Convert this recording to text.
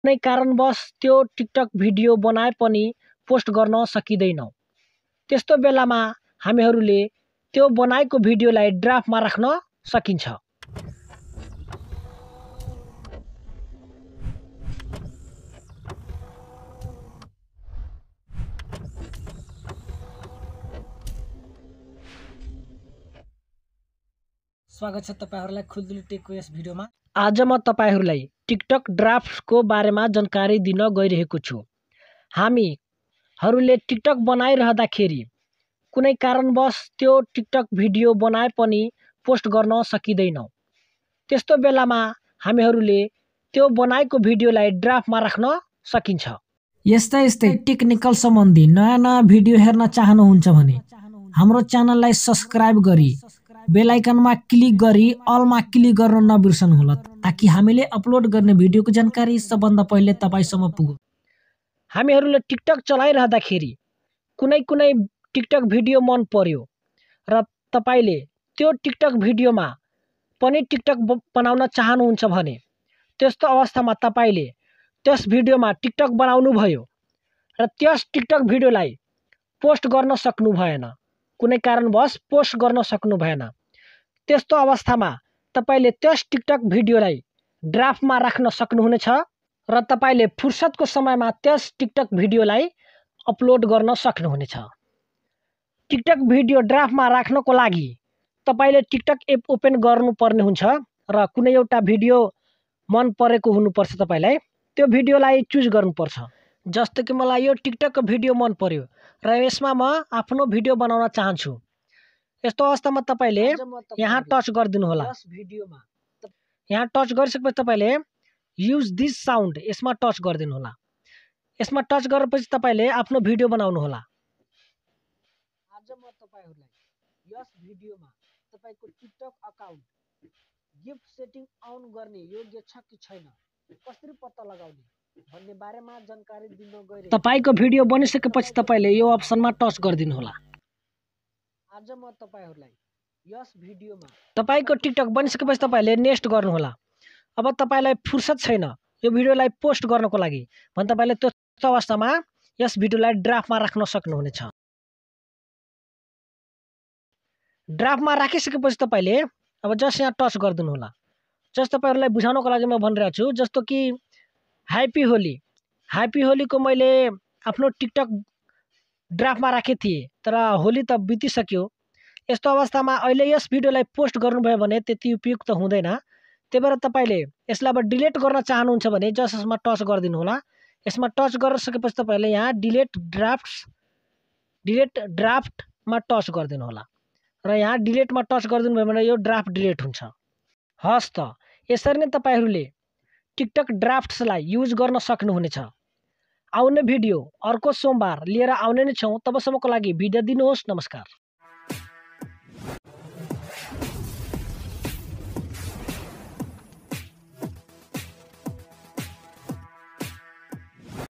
कुनै कारणवश त्यो टिकटक भिडियो बनाए पनि पोस्ट गर्न सकिँदैन। त्यस्तो बेलामा हामीहरूले त्यो बनाएको भिडियोलाई ड्राफ्टमा राख्न सकिन्छ। स्वागत छ तपाईहरुलाई खुल्दुली टेकको यस भिडियोमा। आज म तपाईहरुलाई टिकटक ड्राफ्टको बारेमा जानकारी दिन गइरहेको छु। हामीहरूले टिकटक बनाइरहँदाखेरि कुनै कारणवश त्यो टिकटक भिडियो बनाए पनि पोस्ट गर्न सकिँदैन। त्यस्तो बेलामा हामीहरूले त्यो बनाएको भिडियोलाई ड्राफ्टमा राख्न सकिन्छ। यस्तै टेक्निकल सम्बन्धी नयाँ भिडियो हेर्न चाहनुहुन्छ भने हाम्रो च्यानललाई सब्स्क्राइब गरी बेल आइकनमा क्लिक गरी अलमा क्लिक गर्न नबिर्सनुहोला ताकि हामीले अपलोड गर्ने भिडियोको जानकारी सबभन्दा पहिले तपाईसम्म पुगोस्। हामीहरूले टिकटक चलाइरहँदाखेरि कुनै टिकटक भिडियो मन पर्यो र तपाईले त्यो टिकटक भिडियोमा पनि टिकटक बनाउन चाहनुहुन्छ भने त्यस्तो अवस्थामा तपाईले त्यस भिडियोमा टिकटक बनाउनु भयो र त्यस टिकटक भिडियोलाई पोस्ट गर्न सक्नु भएन, कुनै कारणवश पोस्ट गर्न सक्नु भएन। त्यस्तो अवस्थामा तपाईले त्यस टिकटक भिडियोलाई ड्राफ्टमा राख्न सक्नुहुनेछ र तपाईले फुर्सदको समयमा त्यस टिकटक भिडियोलाई अपलोड गर्न सक्नुहुनेछ। टिकटक भिडियो ड्राफ्टमा राख्नको लागि तपाईले टिकटक एप ओपन गर्नुपर्ने हुन्छ र कुनै एउटा भिडियो मन परेको हुनुपर्छ। तपाईलाई त्यो भिडियोलाई चुज गर्नुपर्छ। जस्तो कि मलाई यो टिकटकको भिडियो मन पर्यो र यसमा म आफ्नो भिडियो बनाउन चाहन्छु। यस्तो अवस्थामा तपाईले यहाँ टच गरिदिनु होला। यहाँ टच गरिसकेपछि तपाईले युज दिस साउन्ड यसमा टच गरिदिनु होला। यसमा टच गरेपछि तपाईले आफ्नो भिडियो बनाउनु होला। आज म तपाईहरुलाई यस भिडियोमा तपाईको TikTok account gift setting on गर्ने योग्य छ कि छैन, कसरी पत्ता लगाउने भन्ने बारेमा जानकारी दिन गइरहेको छु। तपाईको भिडियो बनिसकेपछि तपाईले यो अप्सनमा टच गरिदिनु होला। आज म तपाईहरुलाई यस भिडियोमा तपाईको टिकटक बनिसकेपछि तपाईले नेक्स्ट गर्नु होला। अब तपाईलाई फुर्सद छैन यो भिडियोलाई पोस्ट गर्नको लागि भने तपाईले त्यो अवस्थामा यस भिडियोलाई ड्राफ्टमा राख्न सक्नुहुनेछ। ड्राफ्टमा राखिसकेपछि तपाईले अब जस्ट यहाँ टच गरिदिनु होला। जस्ट तपाईहरुलाई बुझाउनको लागि म भनिरहेको छु। जस्तो कि ह्यापी होलीको मैले आफ्नो टिकटक ड्राफ्टमा राखे थिएँ तर होली त बितिसक्यो। यस्तो अवस्थामा अहिले यस भिडियोलाई पोस्ट गर्नुभयो भने त्यति उपयुक्त हुँदैन। त्यही भएर तपाईले यसलाई अब डिलिट गर्न चाहनुहुन्छ भने जस्ट यसमा टच गरिदिनु होला। यसमा टच गरिसकेपछि तपाईले यहाँ डिलिट ड्राफ्टमा टच गरिदिनु होला र यहाँ डिलिटमा टच गरिदिनु भयो भने यो ड्राफ्ट डिलिट हुन्छ। हस् त यसरी नै तपाईहरुले टिकटक ड्राफ्ट्सलाई युज गर्न सक्नुहुनेछ। आउने भिडियो अर्को सोमबार लिएर आउने नै छौं। तबसम्मको लागि बिदा दिनुहोस्। नमस्कार।